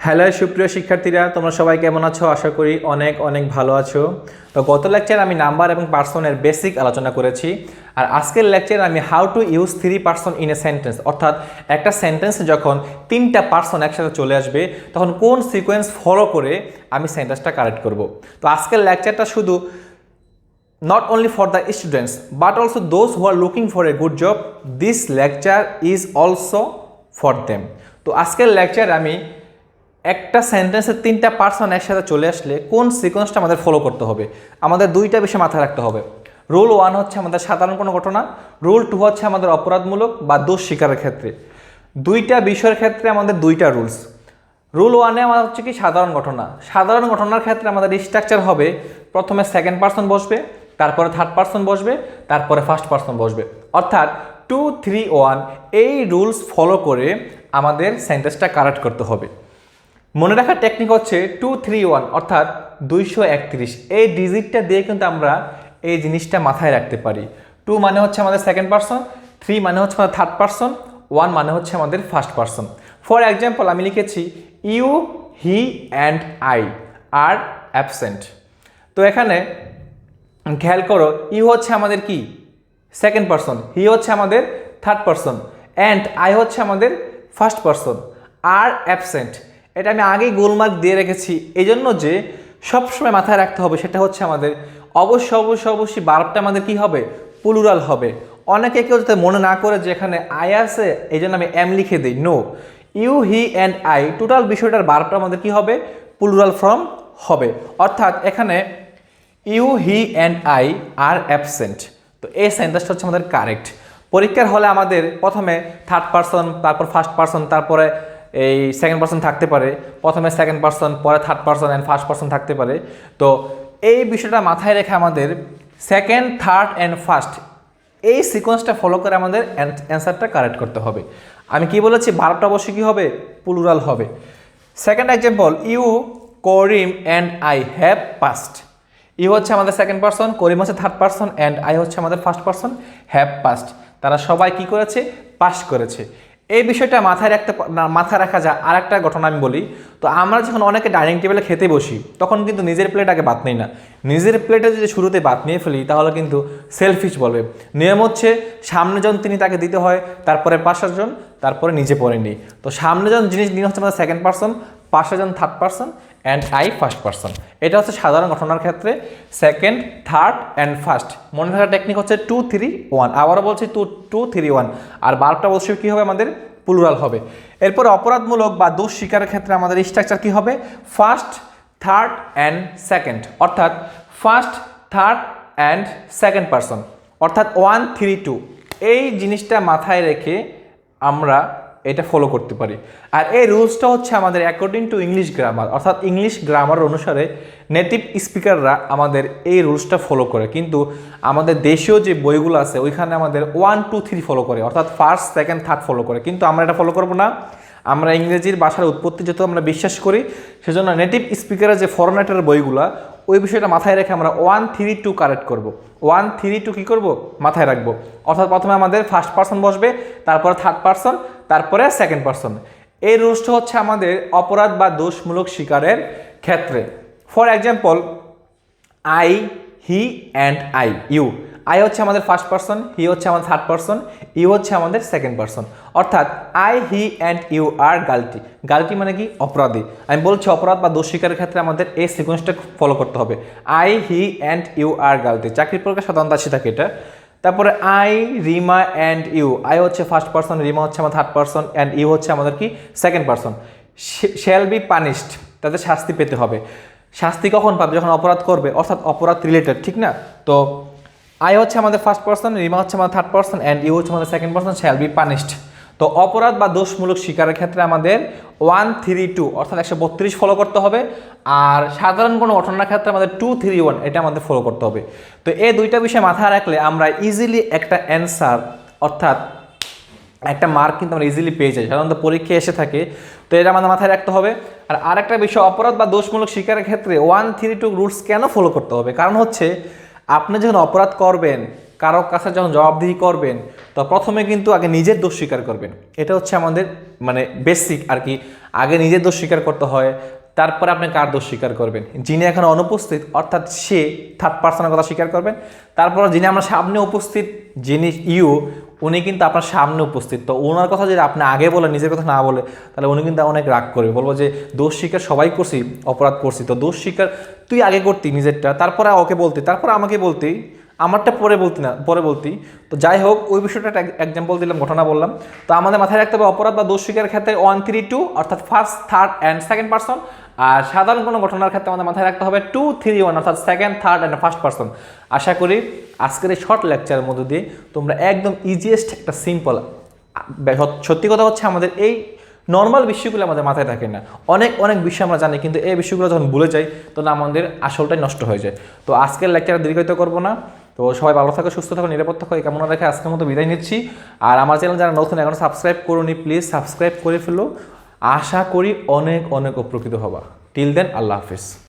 Hello সুপ্রিয় শিক্ষার্থীরা, তোমরা সবাই কেমন আছো? আশা করি অনেক অনেক ভালো আছো। তো গত লেকচারে আমি নাম্বার এবং পার্সনের বেসিক আলোচনা করেছি, আর আজকের লেকচারে আমি how to use 3 person in a sentence, অর্থাৎ একটা সেন্টেন্সে যখন 3টা পার্সন একসাথে চলে আসবে তখন কোন সিকোয়েন্স ফলো করে আমি সেন্টেন্সটা কারেক্ট করব। তো আজকের লেকচারটা শুধু not only for the students but also those who are looking for a good job. This lecture is also for them. তো আজকের লেকচারে আমি একটা সেন্টেন্সে 3টা পার্সন একসাথে চলে আসলে কোন সিকোয়েন্সটা আমাদের ফলো করতে হবে, আমাদের দুইটা বিষয় মাথায় রাখতে হবে। রুল 1 হচ্ছে আমাদের সাধারণ কোনো ঘটনা, রুল 2 হচ্ছে আমাদের অপরাধমূলক বা দোষ স্বীকারের ক্ষেত্রে। দুইটা বিষয়ের ক্ষেত্রে আমাদের দুইটা রুলস। রুল 1-এ আমাদের হচ্ছে কি সাধারণ ঘটনা। সাধারণ ঘটনার ক্ষেত্রে আমাদের স্ট্রাকচার হবে প্রথমে সেকেন্ড পার্সন বসবে, তারপরে থার্ড পার্সন বসবে, তারপরে ফার্স্ট পার্সন বসবে, অর্থাৎ 2, 3, 1 এই রুলস ফলো করে আমাদের সেন্টেন্সটা কারেক্ট করতে হবে। মনে রাখার টেকনিক হচ্ছে 2, 3, 1 অর্থাৎ 231। এই ডিজিটটা দিয়ে কিন্তু আমরা এই জিনিসটা মাথায় রাখতে পারি। 2 মানে হচ্ছে আমাদের সেকেন্ড পার্সন, 3 মানে হচ্ছে আমাদের থার্ড পার্সন, 1 মানে হচ্ছে আমাদের ফার্স্ট পার্সন। ফর এক্সাম্পল আমি লিখেছি you, he and I are absent. তো এখানে খেয়াল করো, ইউ হচ্ছে আমাদের কি সেকেন্ড পার্সন, হি হচ্ছে আমাদের থার্ড পার্সন, অ্যান্ড আই হচ্ছে আমাদের ফার্স্ট পার্সন, আর অ্যাবসেন্ট। এটা আমি আগেই গোলমার্ক দিয়ে রেখেছি এই জন্য যে সবসময় মাথায় রাখতে হবে, সেটা হচ্ছে আমাদের অবশ্যই বার্বটা আমাদের কি হবে, প্লুরাল হবে। অনেকে কেউ যাতে মনে না করে যে এখানে আই আছে এই জন্য আমি এম লিখে দিই, no, you, he and I total বিষয়টার বার্বটা আমাদের কি হবে, প্লুরাল ফর্ম হবে। অর্থাৎ এখানে you, he and I are absent. তো এই সেন্টেন্সটা হচ্ছে আমাদের কারেক্ট। পরীক্ষার হলে আমাদের প্রথমে থার্ড পার্সন, তারপর ফার্স্ট পার্সন, তারপরে এই সেকেন্ড পার্সন থাকতে পারে, প্রথমে সেকেন্ড পার্সন, পরে third person and first person থাকতে পারে। তো এই বিষয়টা মাথায় রেখে আমাদের সেকেন্ড, থার্ড অ্যান্ড ফার্স্ট এই সিকোয়েন্সটা ফলো করে আমাদের অ্যান্সারটা কারেক্ট করতে হবে। আমি কি বলেছি, ভার্বটা অবশ্যই কী হবে, প্লুরাল হবে। Second example, you, Karim and I have passed. You হচ্ছে আমাদের সেকেন্ড পার্সন, করিম হচ্ছে থার্ড পার্সন, অ্যান্ড আই হচ্ছে আমাদের ফার্স্ট পার্সন, হ্যাভ পাস্ট। তারা সবাই কি করেছে, পাস করেছে। এই বিষয়টা মাথায় রাখা যায়। আর একটা ঘটনা আমি বলি, তো আমরা যখন অনেকে ডাইনিং টেবিলে খেতে বসি তখন কিন্তু নিজের প্লেট আগে বাদ নেই না। নিজের প্লেটে যদি শুরুতে বাদ নিয়ে ফেলি তাহলে কিন্তু সেলফিশ বলবে। নিয়ম হচ্ছে সামনে জন তিনি তাকে দিতে হয়, তারপরে পাশের জন, তারপরে নিজে পরে নিই। তো সামনে জন জিনিস নিয়ে হচ্ছে আমাদের সেকেন্ড পার্সন, পাশের জন third person, and I first person. এটা হচ্ছে সাধারণ ঘটনার ক্ষেত্রে সেকেন্ড, থার্ড অ্যান্ড ফার্স্ট। মনে রাখার টেকনিক হচ্ছে 2, 3, 1। আবারও বলছি 2, 3, 1। আর বার্বটা অবশ্যই কী হবে, আমাদের প্লুরাল হবে। এরপর অপরাধমূলক বা দোষ স্বীকারের ক্ষেত্রে আমাদের স্ট্রাকচার কী হবে, ফার্স্ট, থার্ড অ্যান্ড সেকেন্ড, অর্থাৎ first, third and second person, অর্থাৎ 1, 3, 2 এই জিনিসটা মাথায় রেখে আমরা এটা ফলো করতে পারি। আর এই রুলসটা হচ্ছে আমাদের অ্যাকর্ডিং টু ইংলিশ গ্রামার, অর্থাৎ ইংলিশ গ্রামার অনুসারে নেটিভ স্পিকাররা আমাদের এই রুলসটা ফলো করে। কিন্তু আমাদের দেশীয় যে বইগুলো আছে ওইখানে আমাদের 1, 2, 3 ফলো করে, অর্থাৎ ফার্স্ট, সেকেন্ড, থার্ড ফলো করে। কিন্তু আমরা এটা ফলো করবো না। আমরা ইংরেজির ভাষার উৎপত্তি যেহেতু আমরা বিশ্বাস করি, সেজন্য নেটিভ স্পিকারের যে ফরম্যাটের বইগুলা ওই বিষয়টা মাথায় রেখে আমরা 1, 3, 2 কারেক্ট করব। 1, 3, 2 কী করবো, মাথায় রাখবো। অর্থাৎ প্রথমে আমাদের ফার্স্ট পার্সন বসবে, তারপরে থার্ড পার্সন, তারপরে সেকেন্ড পার্সন। এই রুলসটা হচ্ছে আমাদের অপরাধ বা দোষমূলক স্বীকারের ক্ষেত্রে। For example, I, he and I, you. I হচ্ছে আমাদের ফার্স্ট পার্সন, হি হচ্ছে আমাদের থার্ড পার্সন, ইউ হচ্ছে আমাদের সেকেন্ড পার্সন। অর্থাৎ I, he and you are guilty. Guilty মানে কি, অপরাধী। আমি বলছি অপরাধ বা দোষ স্বীকারের ক্ষেত্রে আমাদের এই সিকোয়েন্সটা ফলো করতে হবে। I, he and you are guilty. চাকরির পরীক্ষা সাধারণত আসে থাকে এটা। তারপরে I, Rima and you. I হচ্ছে ফার্স্ট পার্সন, রিমা হচ্ছে আমার থার্ড পার্সন, অ্যান্ড ইউ হচ্ছে আমাদের কি, second person. Shall be punished, তাদের শাস্তি পেতে হবে। শাস্তি কখন পাবে, যখন অপরাধ করবে, অর্থাৎ অপরাধ রিলেটেড, ঠিক না? তো আই হচ্ছে আমাদের ফার্স্ট পার্সন, রিমা হচ্ছে আমাদের থার্ড পার্সন, অ্যান্ড ইউ হচ্ছে আমাদের second person, shall be punished. তো অপরাধ বা দোষমূলক স্বীকারের ক্ষেত্রে আমাদের 1, 3, 2 অর্থাৎ 132 ফলো করতে হবে। আর সাধারণ কোনো ঘটনার ক্ষেত্রে আমাদের 2, 3, 1 এটা আমাদের ফলো করতে হবে। তো এই দুইটা বিষয় মাথায় রাখলে আমরা ইজিলি একটা অ্যান্সার, অর্থাৎ একটা মার্ক কিন্তু আমরা ইজিলি পেয়ে যাই, সাধারণত পরীক্ষায় এসে থাকে। তো এটা আমাদের মাথায় রাখতে হবে। আর আরেকটা বিষয়, অপরাধ বা দোষমূলক স্বীকারের ক্ষেত্রে 1, 3, 2 রুলস কেন ফলো করতে হবে, কারণ হচ্ছে আপনি যখন অপরাধ করবেন, কারো কাছে যখন জবাবদিহি করবেন, তো প্রথমে কিন্তু আগে নিজের দোষ স্বীকার করবেন, এটা হচ্ছে আমাদের মানে বেসিক আর কি। আগে নিজের দোষ স্বীকার করতে হয়, তারপরে আপনি কার দোষ স্বীকার করবেন, যিনি এখন অনুপস্থিত অর্থাৎ সে থার্ড পার্সনের কথা স্বীকার করবেন। তারপর যিনি আমার সামনে উপস্থিত, যিনি উনি কিন্তু আপনার সামনে উপস্থিত, তো ওনার কথা যদি আপনি আগে বলেন, নিজের কথা না বলে, তাহলে উনি কিন্তু অনেক রাগ করবে, বলবো যে দোষ স্বীকার সবাই করছি, অপরাধ করছি, তো দোষ স্বীকার তুই আগে করতি নিজেরটা, তারপরে ওকে বলতি, তারপরে আমাকে বলতি, আমারটা পরে বলতি। তো যাই হোক, ওই বিষয়টা এক্সাম্পল দিলাম, ঘটনা বললাম। তো আমাদের মাথায় রাখতে হবে অপরাধ বা দোষ স্বীকারের ক্ষেত্রে 1, 3, 2 অর্থাৎ first, third and second person. আর সাধারণ কোনো ঘটনার ক্ষেত্রে আমাদের মাথায় রাখতে হবে 2, 3, 1 অর্থাৎ second, third and first person. আশা করি আজকের এই শর্ট লেকচারের মধ্যে দিয়ে তোমরা একদম ইজিয়েস্ট একটা সিম্পল, সত্যি কথা হচ্ছে আমাদের এই নর্মাল বিষয়গুলো আমাদের মাথায় থাকে না, অনেক অনেক বিষয় আমরা জানি, কিন্তু এই বিষয়গুলো যখন ভুলে যাই তখন আমাদের আসলটাই নষ্ট হয়ে যায়। তো আজকের লেকচার দীর্ঘায়িত করবো না। তো সবাই ভালো থাকো, সুস্থ থাকো, নিরাপদ থাকো, এই কামনা রেখে আজকের মতো বিদায় নিচ্ছি। আর আমার চ্যানেল যারা নতুন এখনো সাবস্ক্রাইব করোনি, প্লিজ সাবস্ক্রাইব করে ফেলো। আশা করি অনেক অনেক উপকৃত হবা। টিল দেন, আল্লাহ হাফিজ।